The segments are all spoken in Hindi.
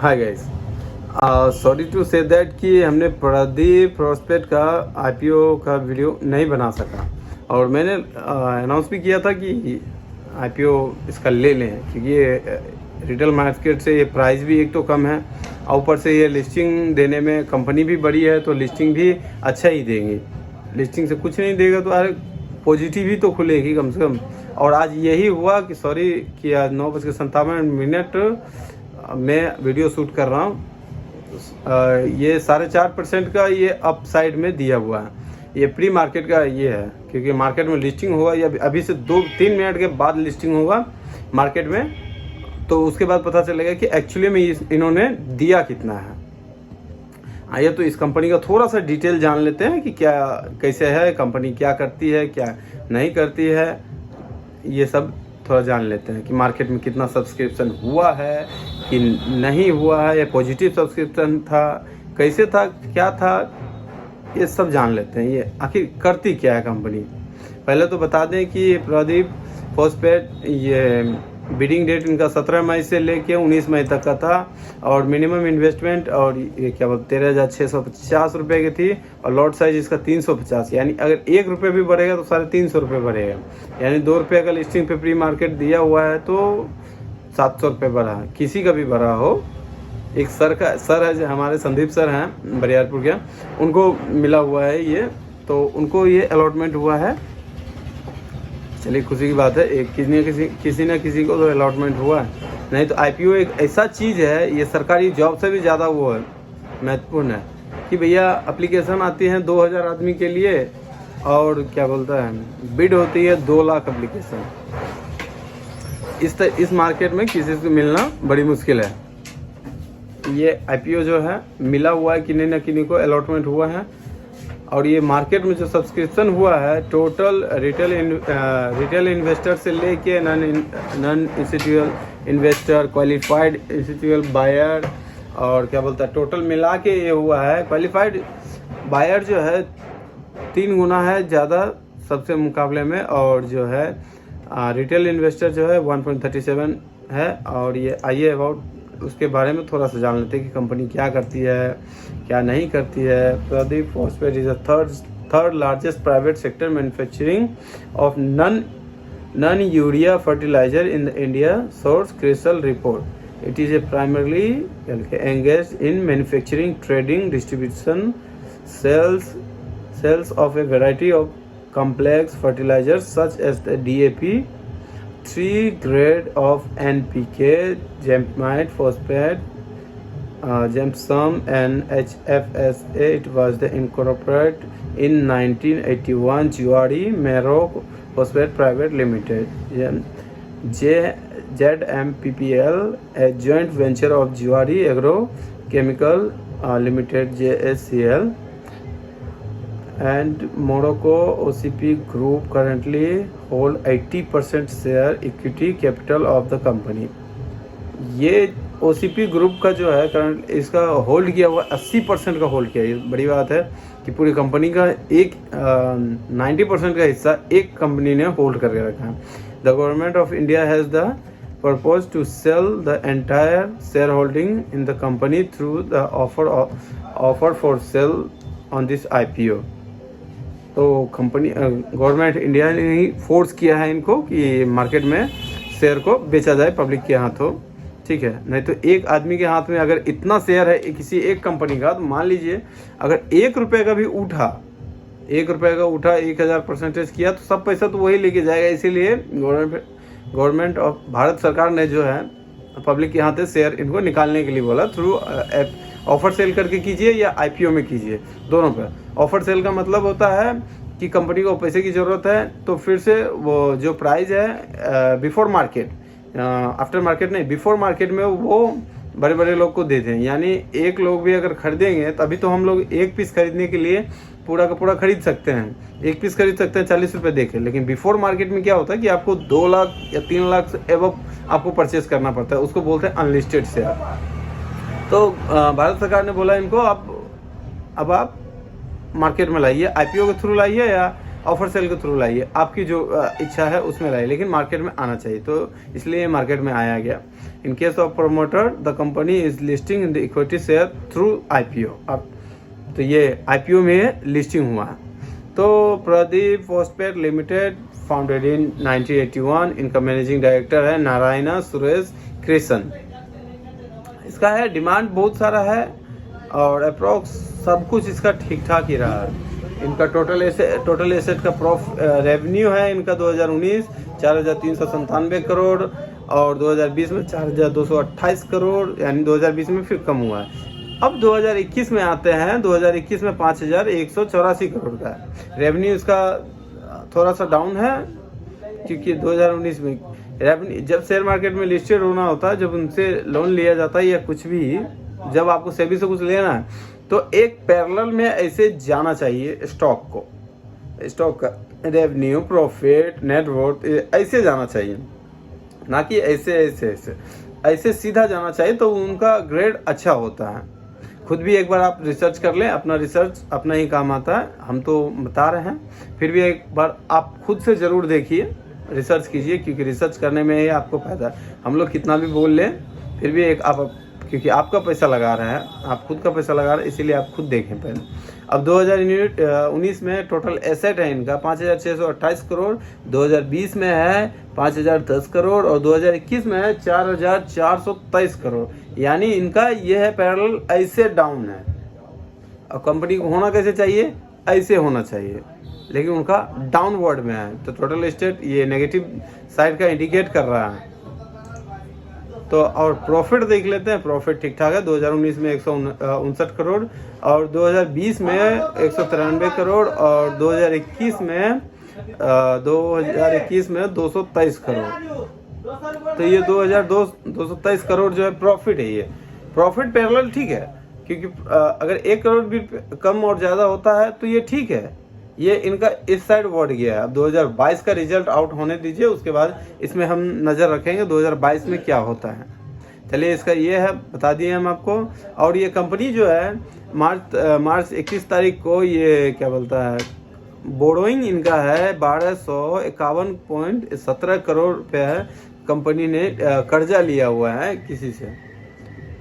Hi guys, sorry to say that कि हमने प्रदीप प्रोस्पेक्ट का आईपीओ का वीडियो नहीं बना सका। और मैंने अनाउंस भी किया था कि आईपीओ इसका ले लें, क्योंकि ये रिटेल मार्केट से ये प्राइस भी एक तो कम है और ऊपर से ये लिस्टिंग देने में कंपनी भी बड़ी है, तो लिस्टिंग भी अच्छा ही देंगे। लिस्टिंग से कुछ नहीं देगा तो अरे पॉजिटिव ही तो खुलेगी कम से कम। और आज यही हुआ कि सॉरी कि आज 9:57 मैं वीडियो शूट कर रहा हूँ। ये 4.5% का ये अप साइड में दिया हुआ है। ये प्री मार्केट का ये है, क्योंकि मार्केट में लिस्टिंग होगा या अभी से 2-3 मिनट के बाद लिस्टिंग होगा मार्केट में, तो उसके बाद पता चलेगा कि एक्चुअली में इन्होंने दिया कितना है। आइए तो इस कंपनी का थोड़ा सा डिटेल जान लेते हैं कि क्या कैसे है कंपनी, क्या करती है क्या नहीं करती है, ये सब थोड़ा जान लेते हैं कि मार्केट में कितना सब्सक्रिप्शन हुआ है कि नहीं हुआ है, या पॉजिटिव सब्सक्रिप्शन था, कैसे था, क्या था, ये सब जान लेते हैं। ये आखिर करती क्या है कंपनी। पहले तो बता दें कि प्रदीप प्रोस्पेक्ट ये बिडिंग डेट इनका 17 मई से लेके 19 मई तक का था, और मिनिमम इन्वेस्टमेंट और ये क्या बोलते 13,650 रुपये की थी, और लॉट साइज इसका 350, यानी अगर 1 रुपये भी बढ़ेगा तो 350 रुपये बढ़ेगा, यानी 2 रुपये का लिस्टिंग पे प्री मार्केट दिया हुआ है तो 700 रुपये बढ़ा, किसी का भी बढ़ा हो। एक सर है जो हमारे संदीप सर हैं बरियारपुर के, उनको मिला हुआ है ये, तो उनको ये अलॉटमेंट हुआ है। चलिए खुशी की बात है, एक किसी न किसी को तो अलॉटमेंट हुआ है। नहीं तो आईपीओ एक ऐसा चीज़ है, ये सरकारी जॉब से भी ज़्यादा वो है, महत्वपूर्ण है कि भैया एप्लीकेशन आती है 2000 आदमी के लिए, और क्या बोलता है बिड होती है 2 लाख एप्लीकेशन। इस मार्केट में किसी से मिलना बड़ी मुश्किल है। ये आईपीओ जो है मिला हुआ है, किन्हीं न किन्हीं को अलॉटमेंट हुआ है। और ये मार्केट में जो सब्सक्रिप्शन हुआ है टोटल रिटेल इन्वेस्टर से लेके non institutional investor, qualified institutional buyer, और क्या बोलता है टोटल मिला के ये हुआ है। क्वालिफाइड बायर जो है 3 गुना है ज़्यादा सबसे मुकाबले में, और जो है रिटेल इन्वेस्टर जो है 1.37 है। और ये आइए अबाउट उसके बारे में थोड़ा सा जान लेते हैं कि कंपनी क्या करती है क्या नहीं करती है। Pradeep prospect is third largest private sector manufacturing of non urea fertilizer in India, source CRISIL report. It is a primarily engaged in manufacturing, trading, distribution, sales of a variety of complex fertilizers such as the DAP, 3 grade of NPK, Gempmite, phosphate, Gypsum and HFSA. It was the incorporated in 1981 Zuari Mero Phosphate Private Limited, ZMPPL, a joint venture of Zuari Agro Chemical Limited, JSCL, and Morocco OCP Group currently hold 80% share equity capital of the company. ये OCP ग्रुप का जो है करंट इसका होल्ड किया हुआ 80% का होल्ड किया। ये बड़ी बात है कि पूरी कंपनी का 90% का हिस्सा एक कंपनी ने होल्ड करके रखा है। The government of India has the purpose to sell the entire shareholding in the company through the offer for sale on this IPO. तो कंपनी गवर्नमेंट इंडिया ने ही फोर्स किया है इनको कि मार्केट में शेयर को बेचा जाए पब्लिक के हाथों, ठीक है। नहीं तो एक आदमी के हाथ में अगर इतना शेयर है किसी एक कंपनी का, तो मान लीजिए अगर 1 रुपये का भी उठा, 1 रुपये का उठा 1000% किया तो सब पैसा तो वही लेके जाएगा। इसीलिए गवर्नमेंट ऑफ भारत सरकार ने जो है पब्लिक के हाथ से शेयर इनको निकालने के लिए बोला, थ्रू ऑफर सेल करके कीजिए या आईपीओ में कीजिए, दोनों पर। ऑफर सेल का मतलब होता है कि कंपनी को पैसे की ज़रूरत है, तो फिर से वो जो प्राइस है बिफोर मार्केट, आफ्टर मार्केट नहीं, बिफोर मार्केट में वो बड़े बड़े लोग को दे दें। यानी एक लोग भी अगर खरीदेंगे तभी तो हम लोग एक पीस खरीदने के लिए पूरा का पूरा खरीद सकते हैं, एक पीस खरीद सकते हैं 40 रुपये देके। लेकिन बिफोर मार्केट में क्या होता है कि आपको 2 लाख या 3 लाख से एबव आपको परचेस करना पड़ता है, उसको बोलते हैं अनलिस्टेड शेयर। तो भारत सरकार ने बोला इनको अब आप मार्केट में लाइए, आईपीओ के थ्रू लाइए या ऑफर सेल के थ्रू लाइए, आपकी जो इच्छा है उसमें लाइए, लेकिन मार्केट में आना चाहिए, तो इसलिए मार्केट में आया गया। In case of promoter the company is listing in the equity share through IPO। अब तो ये IPO में लिस्टिंग हुआ है। तो Pradeep phosphate limited founded in 1981, इनका मैनेजिंग डायरेक्टर है नारायण सुरेश कृष्ण। इसका है डिमांड बहुत सारा है और अप्रोक्स सब कुछ इसका ठीक ठाक ही रहा है। इनका टोटल एसेट का रेवेन्यू है इनका 2019 4,397 करोड़ और 2020 में 4,228 करोड़, यानी 2020 में फिर कम हुआ है। अब 2021 में आते हैं, 2021 में 5,184 करोड़ का है रेवेन्यू। इसका थोड़ा सा डाउन है क्योंकि 2019 में रेवेन्यू, जब शेयर मार्केट में लिस्टेड होना होता है, जब उनसे लोन लिया जाता है या कुछ भी, जब आपको सेबी से कुछ लेना है तो एक पैरेलल में ऐसे जाना चाहिए स्टॉक का रेवेन्यू, प्रॉफिट, नेटवर्थ ऐसे जाना चाहिए, ना कि ऐसे सीधा जाना चाहिए, तो उनका ग्रेड अच्छा होता है। खुद भी एक बार आप रिसर्च कर लें, अपना रिसर्च अपना ही काम आता है, हम तो बता रहे हैं, फिर भी एक बार आप खुद से ज़रूर देखिए, रिसर्च कीजिए, क्योंकि रिसर्च करने में ही आपको फायदा है। हम लोग कितना भी बोल लें फिर भी एक आप, क्योंकि आपका पैसा लगा रहे हैं, आप खुद का पैसा लगा रहे हैं, इसीलिए आप खुद देखें पहले। अब 2019 में टोटल एसेट है इनका 5,628 करोड़, 2020 में है 5,010 करोड़ और 2021 में है 4,423 करोड़, यानी इनका ये है पैरेलल ऐसे डाउन है। अब कंपनी को होना कैसे चाहिए, ऐसे होना चाहिए, लेकिन उनका डाउनवर्ड में है, तो टोटल एसेट ये नेगेटिव साइड का इंडिकेट कर रहा है। तो और प्रॉफिट देख लेते हैं, प्रॉफिट ठीक ठाक है, 2019 में 159 करोड़ और 2020 में 193 करोड़ और 2021 में 223 करोड़। तो ये 223 करोड़ जो है प्रॉफिट है। ये प्रॉफिट पैरेलल ठीक है, क्योंकि अगर 1 करोड़ भी कम और ज़्यादा होता है तो ये ठीक है, ये इनका इस साइड बढ़ गया है। अब 2022 का रिजल्ट आउट होने दीजिए, उसके बाद इसमें हम नज़र रखेंगे 2022 में क्या होता है। चलिए, इसका ये है, बता दिए हम आपको। और ये कंपनी जो है मार्च 21 तारीख को ये क्या बोलता है, बोरोइंग इनका है 1,251.17 करोड़ रुपये है, कंपनी ने कर्जा लिया हुआ है किसी से।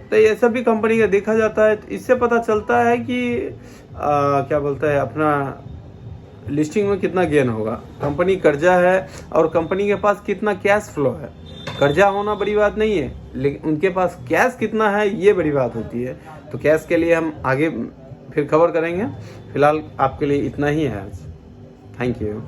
तो ये सब भी कंपनी का देखा जाता है, तो इससे पता चलता है कि क्या बोलता है, अपना लिस्टिंग में कितना गेन होगा। कंपनी कर्जा है और कंपनी के पास कितना कैश फ्लो है। कर्जा होना बड़ी बात नहीं है, लेकिन उनके पास कैश कितना है ये बड़ी बात होती है। तो कैश के लिए हम आगे फिर कवर करेंगे, फिलहाल आपके लिए इतना ही है आज। Thank you.